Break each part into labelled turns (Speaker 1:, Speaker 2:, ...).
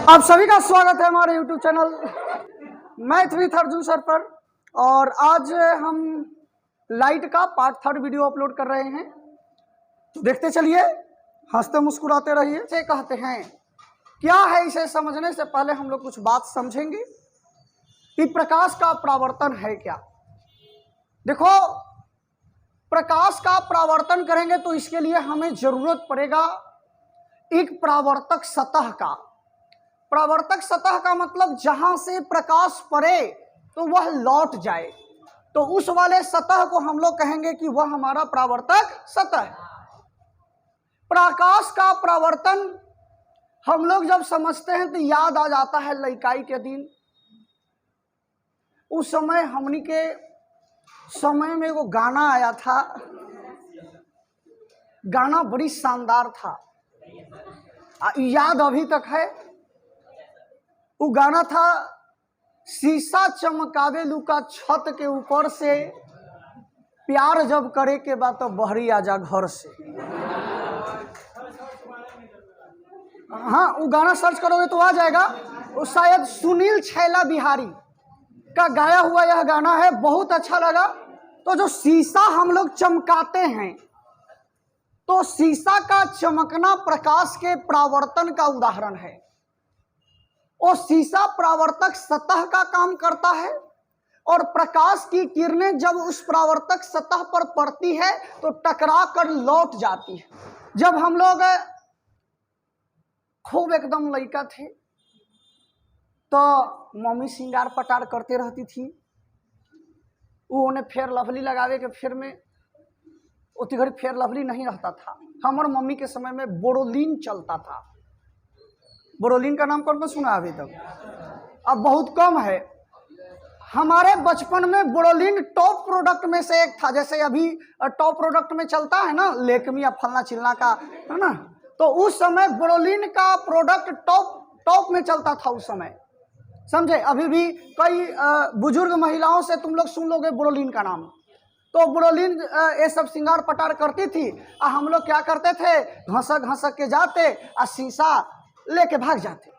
Speaker 1: आप सभी का स्वागत है हमारे YouTube channel math with Arjun sir पर। और आज हम लाइट का पार्ट 3 वीडियो अपलोड कर रहे हैं, तो देखते चलिए, हंसते मुस्कुराते रहिए। से कहते हैं क्या है, इसे समझने से पहले हम लोग कुछ बात समझेंगे कि प्रकाश का परावर्तन है क्या। देखो, प्रकाश का परावर्तन करेंगे तो इसके लिए हमें जरूरत पड़ेगा एक परावर्तक सतह का। परावर्तक सतह का मतलब जहां से प्रकाश पड़े तो वह लौट जाए, तो उस वाले सतह को हम लोग कहेंगे कि वह हमारा परावर्तक सतह है। प्रकाश का परावर्तन हम लोग जब समझते हैं तो याद आ जाता है लइकाई के दिन। उस समय हमनी के समय में वो गाना आया था, गाना बड़ी शानदार था, याद अभी तक है। वो गाना था, शीशा चमकावे लुका छत के ऊपर से, प्यार जब करे के बाद तो बहरी आजा घर से। हाँ, वो गाना सर्च करोगे तो आ जाएगा। वो शायद सुनील छैला बिहारी का गाया हुआ यह गाना है, बहुत अच्छा लगा। तो जो शीशा हम लोग चमकाते हैं, तो शीशा का चमकना प्रकाश के परावर्तन का उदाहरण है। और शीशा परावर्तक सतह का काम करता है, और प्रकाश की किरणें जब उस परावर्तक सतह पर पड़ती है तो टकरा कर लौट जाती है। जब हम लोग खूब एकदम लड़का थे तो मम्मी श्रृंगार पटार करते रहती थी। वो उन्हें फेयर लवली लगावे के फेर में उतनी घड़ी फेयर लवली नहीं रहता था। हमारे मम्मी के समय में बोरोलिन चलता था। बोरोलिन का नाम कौन कौन सुना अभी तक? अब बहुत कम है। हमारे बचपन में बोरोलिन टॉप प्रोडक्ट में से एक था। जैसे अभी टॉप प्रोडक्ट में चलता है ना, लेकमी या फलना चिलना का, है ना, तो उस समय बोरोलिन का प्रोडक्ट टॉप में चलता था उस समय, समझे। अभी भी कई बुजुर्ग महिलाओं से तुम लोग सुन लोगे बोरोलिन का नाम। तो बोरोलिन ये सब श्रृंगार पटार करती थी, और हम लोग क्या करते थे, घसक घसक के जाते और शीशा लेके भाग जाते।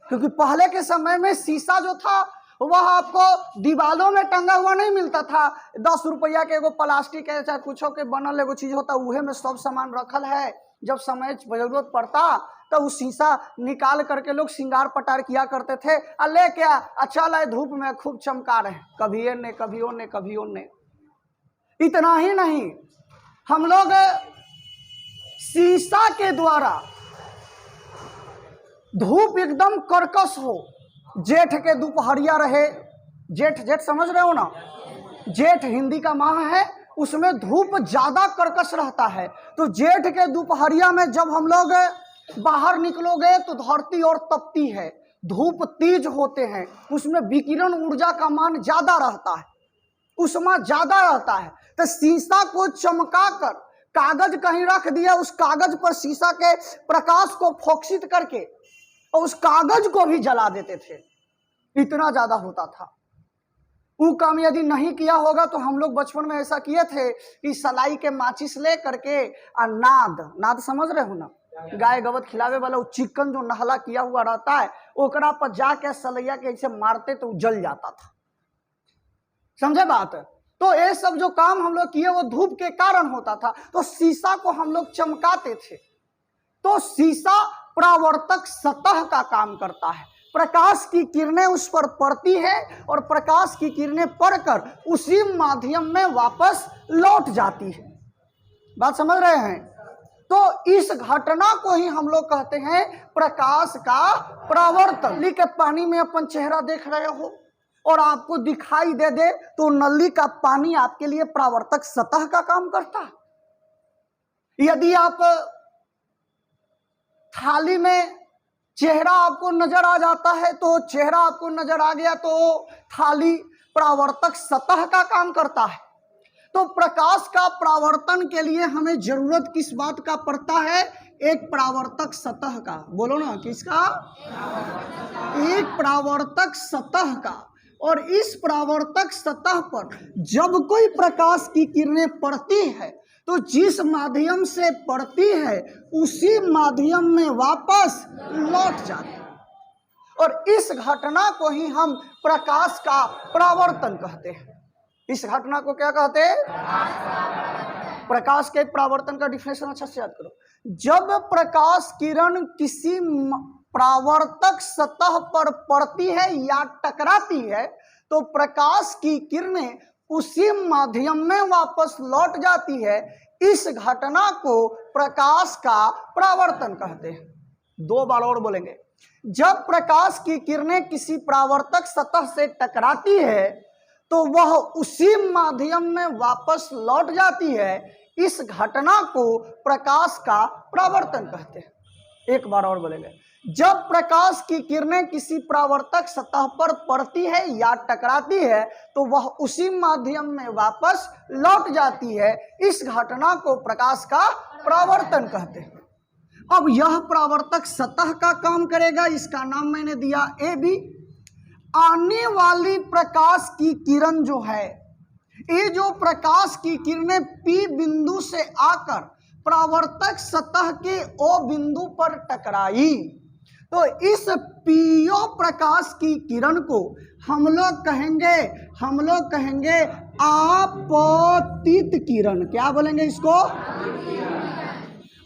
Speaker 1: क्योंकि पहले के समय में शीशा जो था वह आपको दीवालों में टंगा हुआ नहीं मिलता था। 10 रुपया के एगो प्लास्टिक है चाहे कुछ के बनल एगो चीज होता, उहे में सब सामान रखल है। जब समय जरूरत पड़ता तो उस शीशा निकाल करके लोग श्रृंगार पटार किया करते थे, और ले क्या अच्छा है, धूप में खूब चमका रहे, कभी ये ने कभी ओ ने कभी ओ ने। इतना ही नहीं, हम लोग शीशा के द्वारा धूप एकदम कर्कश हो, जेठ के दोपहरिया रहे, जेठ समझ रहे हो ना, जेठ हिंदी का माह है, उसमें धूप ज्यादा कर्कश रहता है। तो जेठ के दोपहरिया में जब हम लोग बाहर निकलोगे तो धरती और तपती है, धूप तेज होते हैं, उसमें विकिरण ऊर्जा का मान ज्यादा रहता है, उष्मा ज्यादा रहता है। तो शीशा को चमका कर कागज कहीं रख दिया, उस कागज पर शीशा के प्रकाश को फोकसित करके और उस कागज को भी जला देते थे। इतना ज्यादा होता था। वो काम यदि नहीं किया होगा तो हम लोग बचपन में ऐसा किए थे कि सलाई के माचिस ले करके और नाद समझ रहे हो ना, गाय गवत खिलावे वाला वो चिकन जो नहला किया हुआ रहता है, ओकरा पर जाके सलैया के ऐसे मारते तो जल जाता था, समझे बात। तो ये सब जो काम हम लोग किए वो धूप के कारण होता था। तो शीशा को हम लोग चमकाते थे। तो शीशा परावर्तक सतह का काम करता है। प्रकाश की किरणें उस पर पड़ती है और प्रकाश की किरणें पड़कर उसी माध्यम में वापस लौट जाती है। बात समझ रहे हैं? तो इस घटना को ही हम लोग कहते हैं प्रकाश का परावर्तन। नली के पानी में अपन चेहरा देख रहे हो और आपको दिखाई दे तो नली का पानी आपके लिए परावर्तक सतह का काम करता है। यदि आप थाली में चेहरा आपको नजर आ जाता है, तो चेहरा आपको नजर आ गया तो थाली परावर्तक सतह का काम करता है। तो प्रकाश का परावर्तन के लिए हमें जरूरत किस बात का पड़ता है? एक परावर्तक सतह का। बोलो ना, किसका? एक परावर्तक सतह का। और इस परावर्तक सतह पर जब कोई प्रकाश की किरणें पड़ती है तो जिस माध्यम से पड़ती है उसी माध्यम में वापस लौट जाती है। और इस घटना को ही हम प्रकाश का परावर्तन कहते हैं। इस घटना को क्या कहते हैं? प्रकाश के परावर्तन का डिफिनेशन अच्छा से याद करो। जब प्रकाश किरण किसी परावर्तक सतह पर पड़ती है या टकराती है तो प्रकाश की किरणें उसी माध्यम में वापस लौट जाती है। इस घटना को प्रकाश का परावर्तन कहते हैं। 2 बार और बोलेंगे। जब प्रकाश की किरणें किसी परावर्तक सतह से टकराती है तो वह उसी माध्यम में वापस लौट जाती है। इस घटना को प्रकाश का परावर्तन कहते हैं। एक बार और बोलेंगे। जब प्रकाश की किरणें किसी परावर्तक सतह पर पड़ती है या टकराती है तो वह उसी माध्यम में वापस लौट जाती है। इस घटना को प्रकाश का परावर्तन कहते हैं। अब यह परावर्तक सतह का काम करेगा, इसका नाम मैंने दिया ए बी। आने वाली प्रकाश की किरण जो है, ये जो प्रकाश की किरणें पी बिंदु से आकर परावर्तक सतह के ओ बिंदु पर टकराई तो इस पीओ प्रकाश की किरण को हम लोग कहेंगे आपतित किरण। क्या बोलेंगे इसको?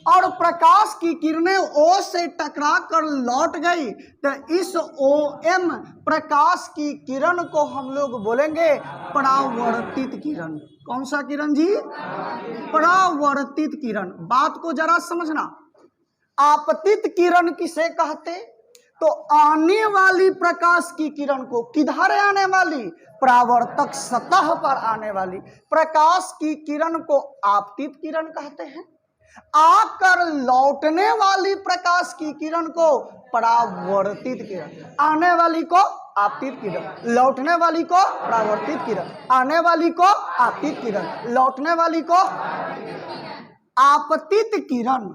Speaker 1: और प्रकाश की किरणें ओ से टकरा कर लौट गई तो इस OM प्रकाश की किरण को हम लोग बोलेंगे परावर्तित किरण। कौन सा किरण जी? परावर्तित किरण। बात को जरा समझना। आपतित किरण किसे कहते? तो आने वाली प्रकाश की किरण को, किधर आने वाली? परावर्तक सतह पर आने वाली प्रकाश की किरण को आपतित किरण कहते हैं। आकर लौटने वाली प्रकाश की किरण को परावर्तित किरण। आने वाली को आपतित किरण, लौटने वाली को परावर्तित किरण। आने वाली को आपतित किरण, लौटने वाली को आपतित किरण।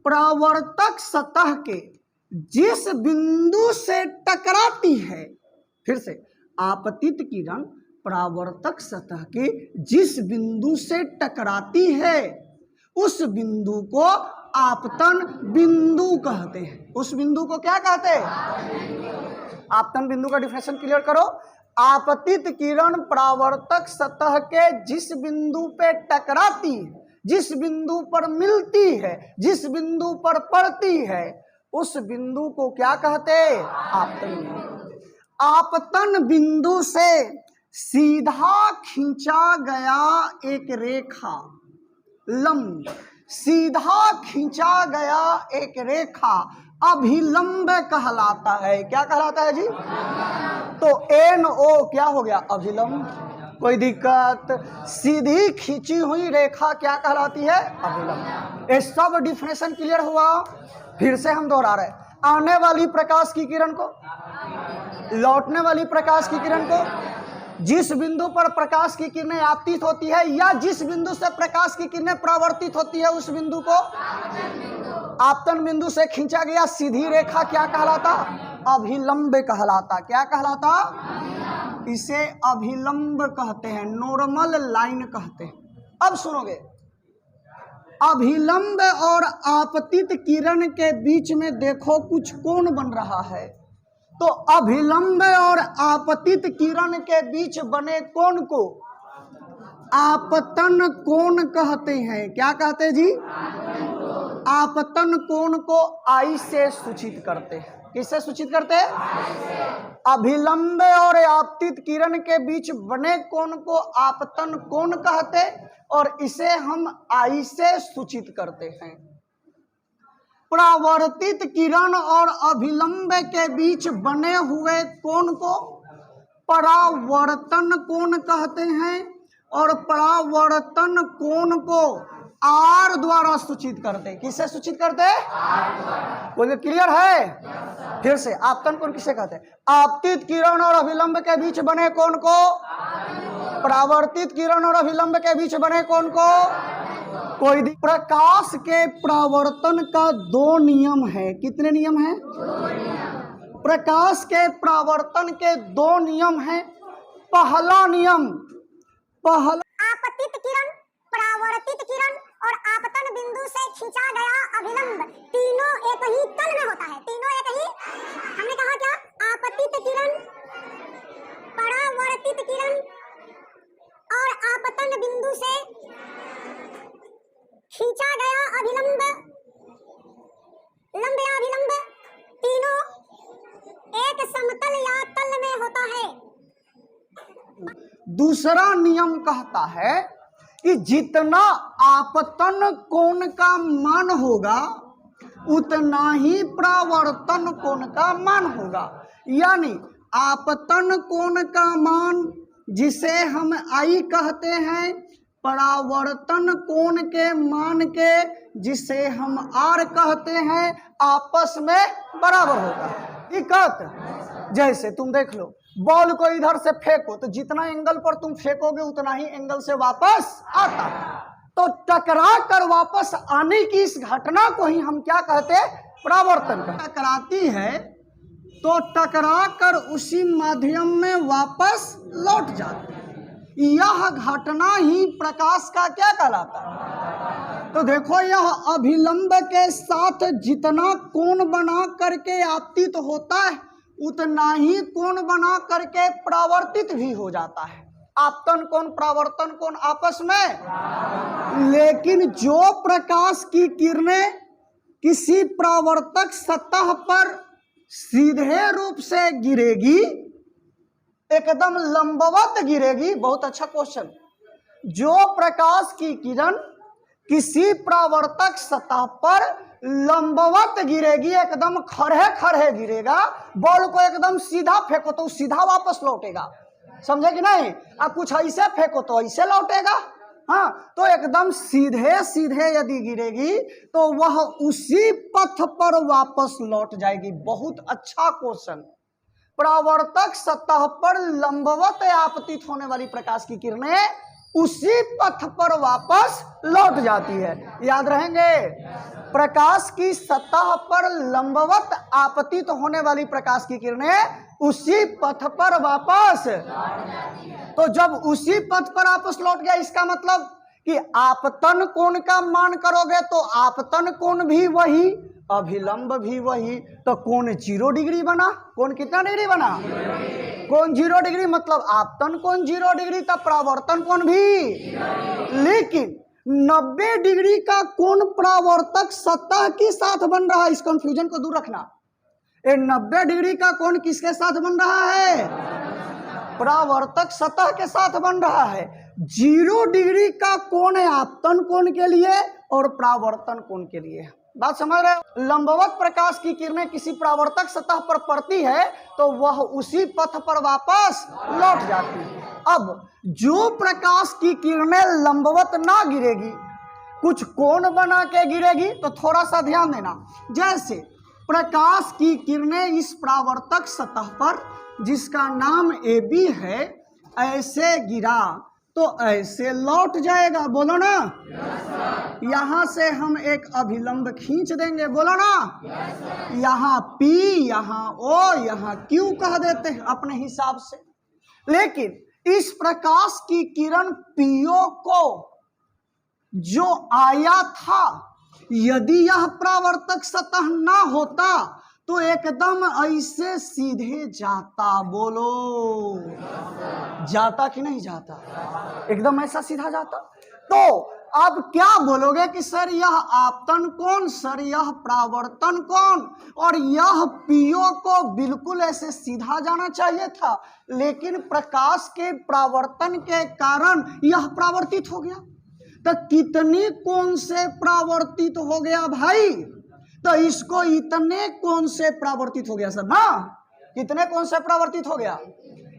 Speaker 1: परावर्तक सतह के जिस बिंदु से टकराती है, फिर से, आपतित किरण परावर्तक सतह के जिस बिंदु से टकराती है उस बिंदु को आपतन बिंदु कहते हैं। उस बिंदु को क्या कहते हैं? आपतन बिंदु का डिफिनेशन क्लियर करो। आपतित किरण परावर्तक सतह के जिस बिंदु पे टकराती है, जिस बिंदु पर मिलती है, जिस बिंदु पर पड़ती है, उस बिंदु को क्या कहते हैं? आपतन बिंदु। आपतन बिंदु से सीधा खींचा गया एक रेखा, लंब, सीधा खींचा गया एक रेखा अभिलंब कहलाता है। क्या कहलाता है जी? तो NO क्या हो गया? अभिलंब। कोई दिक्कत? सीधी खींची हुई रेखा क्या कहलाती है? अभिलंब। ये सब डिफिनेशन क्लियर हुआ? फिर से हम दोहरा रहे। आने वाली प्रकाश की किरण को, लौटने वाली प्रकाश की किरण को, जिस बिंदु पर प्रकाश की किरणें आपतित होती है या जिस बिंदु से प्रकाश की किरणें परावर्तित होती है उस बिंदु को आपतन बिंदु से खींचा गया सीधी रेखा क्या कहलाता? अभिलंब कहलाता। क्या कहलाता? इसे अभिलंब कहते हैं, नॉर्मल लाइन कहते हैं। अब सुनोगे, अभिलंब और आपतित किरण के बीच में देखो कुछ कोण बन रहा है। तो अभिलंब और आपतित किरण के बीच बने कोण को आपतन कोण कहते हैं। क्या कहते हैं जी? आपतन कोण को I से सूचित करते हैं। किससे सूचित करते हैं? अभिलंब और आपतित किरण के बीच बने कोण को आपतन कोण कहते और इसे हम I से सूचित करते हैं। परावर्तित किरण और अभिलंब के बीच बने हुए कोण को परावर्तन कोण कहते हैं और परावर्तन कोण को R द्वारा सूचित करते हैं। किससे सूचित करते हैं? बोलिए, क्लियर है? फिर से, आपतन कोण किसे कहते हैं? आपतित किरण और अभिलंब के बीच बने कोण को, परावर्तित किरण और अभिलंब के बीच बने कोण को कोई प्रकाश के परावर्तन का 2 नियम है। कितने नियम हैं? 2 नियम। प्रकाश के परावर्तन के 2 नियम हैं। पहला नियम, आपतित किरण
Speaker 2: परावर्तित किरण और आपतन बिंदु से खींचा गया अभिलंब तीनों एक ही तल में होता है। तीनों एक ही, हमने कहा क्या, आपतित किरण, परावर्तित किरण और आपतन बिंदु से खींचा गया अभिलंब, लंब या अभिलंब तीनों एक समतल या तल में होता है।
Speaker 1: दूसरा नियम कहता है कि जितना आपतन कोण का मान होगा उतना ही परावर्तन कोण का मान होगा। यानी आपतन कोण का मान जिसे हम I कहते हैं, परावर्तन कोण के मान के जिसे हम R कहते हैं, आपस में बराबर होगा। इकत जैसे तुम देख लो, बॉल को इधर से फेंको तो जितना एंगल पर तुम फेंकोगे उतना ही एंगल से वापस आता है। तो टकरा कर वापस आने की इस घटना को ही हम क्या कहते हैं, परावर्तन। टकराती है तो टकरा कर उसी माध्यम में वापस लौट जाती है। यह घटना ही प्रकाश का क्या कहलाता है। तो देखो, यह अभिलंब के साथ जितना कोण बना करके आपतित होता है उतना ही कोण बना करके परावर्तित भी हो जाता है। आपतन कोण परावर्तन कोण आपस में। लेकिन जो प्रकाश की किरणें किसी परावर्तक सतह पर सीधे रूप से गिरेगी, एकदम लंबवत गिरेगी। बहुत अच्छा क्वेश्चन। जो प्रकाश की किरण किसी परावर्तक सतह पर लंबवत गिरेगी, एकदम खड़े खड़े गिरेगा, बॉल को एकदम सीधा फेंको तो सीधा वापस लौटेगा, समझे कि नहीं। आप कुछ ऐसे फेंको तो ऐसे लौटेगा। हाँ, तो एकदम सीधे सीधे यदि गिरेगी तो वह उसी पथ पर वापस लौट जाएगी। बहुत अच्छा क्वेश्चन। परावर्तक सतह पर लंबवत आपतित होने वाली प्रकाश की किरणें उसी पथ पर वापस लौट जाती है। याद रहेंगे, प्रकाश की सतह पर लंबवत आपतित होने वाली प्रकाश की किरणें उसी पथ पर वापस। तो जब उसी पथ पर वापस लौट गया, इसका मतलब कि आपतन कोण का मान करोगे तो आपतन कोण भी वही, अभिलंब भी वही, तो कोण 0 डिग्री बना। कोण कितना डिग्री बना? कोण 0 डिग्री, मतलब आपतन कोण 0 डिग्री, तब परावर्तन कोण भी। लेकिन 90 डिग्री का कोण परावर्तक सतह के साथ बन रहा है। इस कंफ्यूजन को दूर रखना। ये 90 डिग्री का कोण किसके साथ बन रहा है? परावर्तक सतह के साथ बन रहा है। 0 डिग्री का कोण है आपतन कोण के लिए और परावर्तन कोण के लिए। बात समझ रहे हो? लंबवत प्रकाश की किरणें किसी परावर्तक सतह पर पड़ती है तो वह उसी पथ पर वापस लौट जाती है। अब जो प्रकाश की किरणें लंबवत ना गिरेगी, कुछ कोण बना के गिरेगी, तो थोड़ा सा ध्यान देना। जैसे प्रकाश की किरणें इस परावर्तक सतह पर जिसका नाम AB है ऐसे गिरा तो ऐसे लौट जाएगा। बोलो ना। यहां से हम एक अभिलंब खींच देंगे। बोलो ना। यहाँ P, यहाँ O, यहाँ Q कह देते हैं अपने हिसाब से। लेकिन इस प्रकाश की किरण PO को जो आया था, यदि यह परावर्तक सतह ना होता तो एकदम ऐसे सीधे जाता। बोलो, जाता कि नहीं जाता? एकदम ऐसा सीधा जाता। तो अब क्या बोलोगे कि सर यह आपतन कोण, सर यह परावर्तन कोण, और यह PO को बिल्कुल ऐसे सीधा जाना चाहिए था, लेकिन प्रकाश के परावर्तन के कारण यह परावर्तित हो गया। तो कितने कोण से परावर्तित हो गया भाई? तो इसको इतने कोण से परावर्तित हो गया सर ना। कितने कोण से परावर्तित हो गया?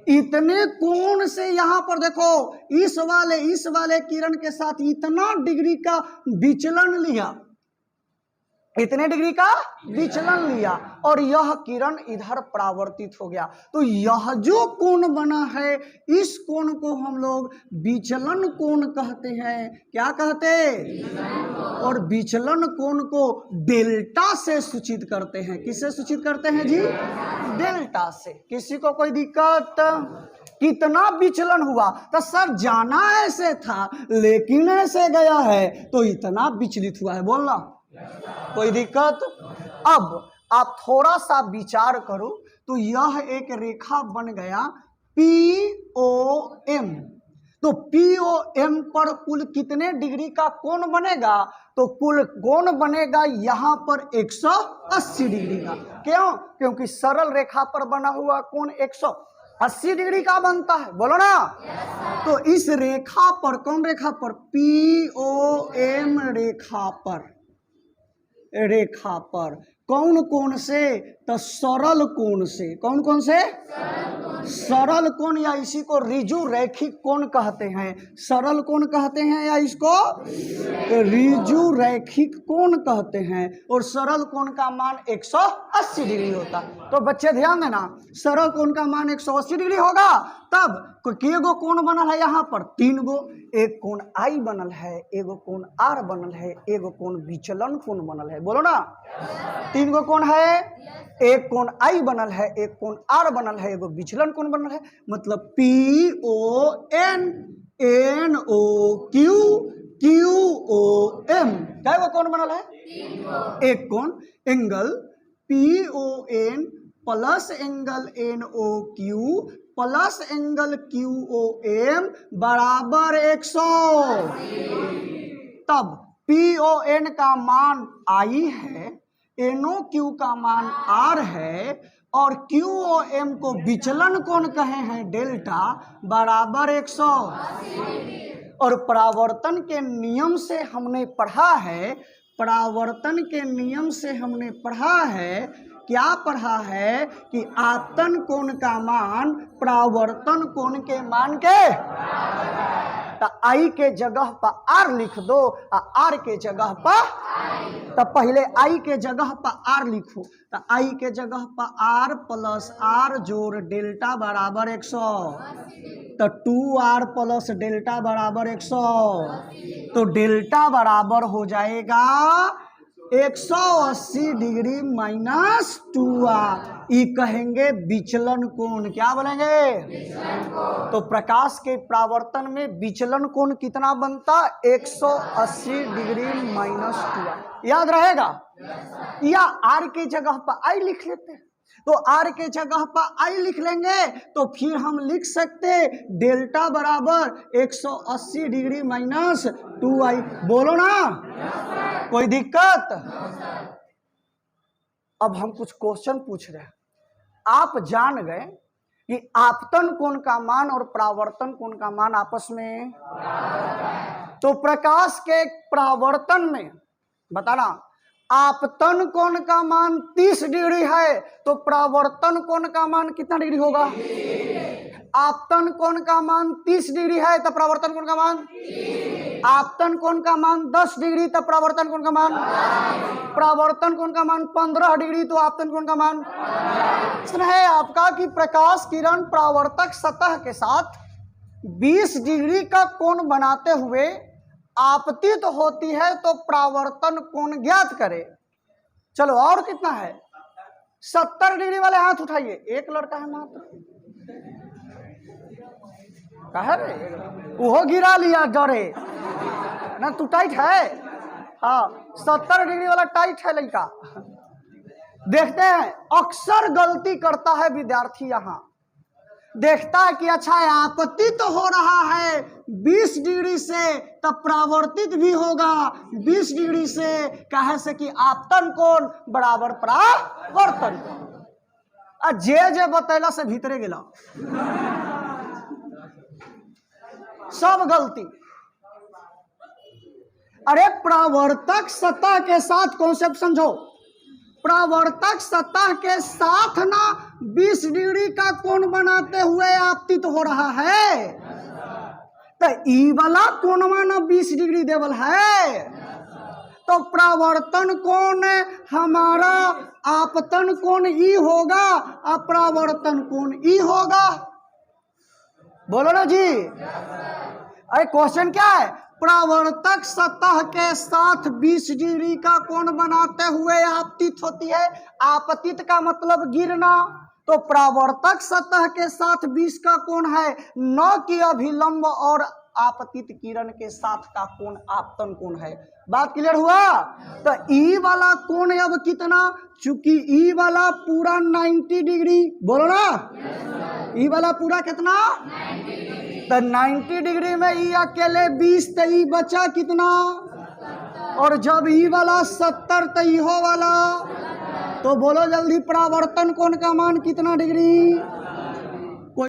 Speaker 1: इतने कोण से। यहां पर देखो, इस वाले किरण के साथ इतना डिग्री का विचलन लिया। इतने डिग्री का विचलन लिया और यह किरण इधर परावर्तित हो गया। तो यह जो कोण बना है इस कोण को हम लोग विचलन कोण कहते हैं। क्या कहते? और विचलन कोण को डेल्टा से सूचित करते हैं। किससे सूचित करते हैं जी? डेल्टा से। किसी को कोई दिक्कत? कितना विचलन हुआ? तो सर जाना ऐसे था लेकिन ऐसे गया है तो इतना विचलित हुआ है। बोलना कोई दिक्कत? अब आप थोड़ा सा विचार करो तो यह एक रेखा बन गया POM। तो POM पर कुल कितने डिग्री का कोण बनेगा? तो कुल कोण बनेगा यहाँ पर 180 डिग्री का। क्यों? क्योंकि सरल रेखा पर बना हुआ कोण 180 डिग्री का बनता है। बोलो ना। तो इस रेखा पर, कौन रेखा पर? POM रेखा पर कौन कोण से? तो सरल कोण से। कौन कोण से? सरल कोण, या इसी को ऋजु रैखिक कोण कहते हैं। सरल कोण कहते हैं या इसको ऋजु रैखिक कोण कहते हैं। और सरल कोण का मान 180 डिग्री होता। तो बच्चे ध्यान देना, सरल कोण का मान 180 डिग्री होगा तब केगो कोण बनल है यहाँ पर? 3 गो। एक कोण I बनल है, एगो कोण R बनल है, एगो कोण विचलन कोण बनल है। बोलो ना। 3 गो कोण है, एक कोण I बनल है, एक कोण R बनल है, एगो विचलन कोण बनल है। मतलब PON NOQ QOM क्या वो कोण बनल है? एक कोण angle PON plus angle NOQ plus angle QOM बराबर 100। तब PON का मान I है, NOQ का मान R है और QOM को विचलन कोण कहे हैं डेल्टा, बराबर 100। और परावर्तन के नियम से हमने पढ़ा है, परावर्तन के नियम से हमने पढ़ा है, क्या पढ़ा है कि आपतन कोण का मान परावर्तन कोण के मान के, तो I के जगह पर R लिख दो और R के जगह पर, तो पहले I के जगह पर R लिखो, तो I के जगह पर R प्लस R जोड़ डेल्टा बराबर 100। तो 2R प्लस डेल्टा बराबर 100। तो डेल्टा बराबर हो जाएगा 180 डिग्री माइनस 2R। ये कहेंगे विचलन कोण। क्या बोलेंगे? तो प्रकाश के परावर्तन में विचलन कोण कितना बनता? 180 डिग्री माइनस 2R। याद रहेगा? या R के जगह पर I लिख लेते हैं। तो R के जगह पर I लिख लेंगे तो फिर हम लिख सकते डेल्टा बराबर 180 डिग्री माइनस 2I। बोलो ना। कोई दिक्कत? अब हम कुछ क्वेश्चन पूछ रहे हैं। आप जान गए कि आपतन कोण का मान और परावर्तन कोण का मान आपस में, तो प्रकाश के परावर्तन में बताना, आपतन कोण का मान 30 डिग्री है तो परावर्तन कोण का मान कितना डिग्री होगा? आपतन कोण का मान 30 डिग्री है तो परावर्तन कोण का मान, आपतन कोण का मान 10 डिग्री तो परावर्तन कोण का मान, परावर्तन कोण का मान 15 डिग्री तो आपतन कोण का मान। प्रश्न है आपका कि प्रकाश किरण परावर्तक सतह के साथ 20 डिग्री का कोण बनाते हुए आपतित होती है तो परावर्तन कोण ज्ञात करे। चलो और कितना है? 70 डिग्री वाले हाथ उठाइए। एक लड़का है मात्र, कहा रे वो गिरा लिया डरे ना। तू टाइट है? हाँ 70 डिग्री वाला टाइट है लड़का। देखते हैं अक्सर गलती करता है विद्यार्थी। यहाँ देखता है कि अच्छा है आपत्ति तो हो रहा है 20 डिग्री से तब परावर्तित भी होगा 20 डिग्री से, कहे से कि आपतन कोण बराबर परावर्तन कोण। जे जे बतैला से भीतरे गेला सब गलती। अरे परावर्तक सतह के साथ कॉन्सेप्ट समझो। परावर्तक सतह के साथ ना 20 डिग्री का कोण बनाते हुए आपतित हो रहा है, तो ई वाला कोणवा ना 20 डिग्री देवल है। तो परावर्तन कोण हमारा आपतन कोण ई होगा, अपरावर्तन कोण ई होगा। बोलो ना जी। अरे क्वेश्चन क्या है? परावर्तक सतह के साथ 20 डिग्री का कोण बनाते हुए आपतित होती है। आपतित का मतलब गिरना, तो परावर्तक सतह के साथ 20 का कोण है, न कि अभिलंब और आपतित किरण के साथ का कोण आपतन कोण है। बात क्लियर हुआ? तो ई वाला कोण अब कितना, चूंकि ई वाला पूरा 90 डिग्री, बोलो ना, ई वाला पूरा कितना, तो 90 डिग्री में ई अकेले 20, तो ई बचा कितना, और जब ई वाला 70 तो इहो वाला, तो बोलो जल्दी परावर्तन कोण का मान कितना डिग्री?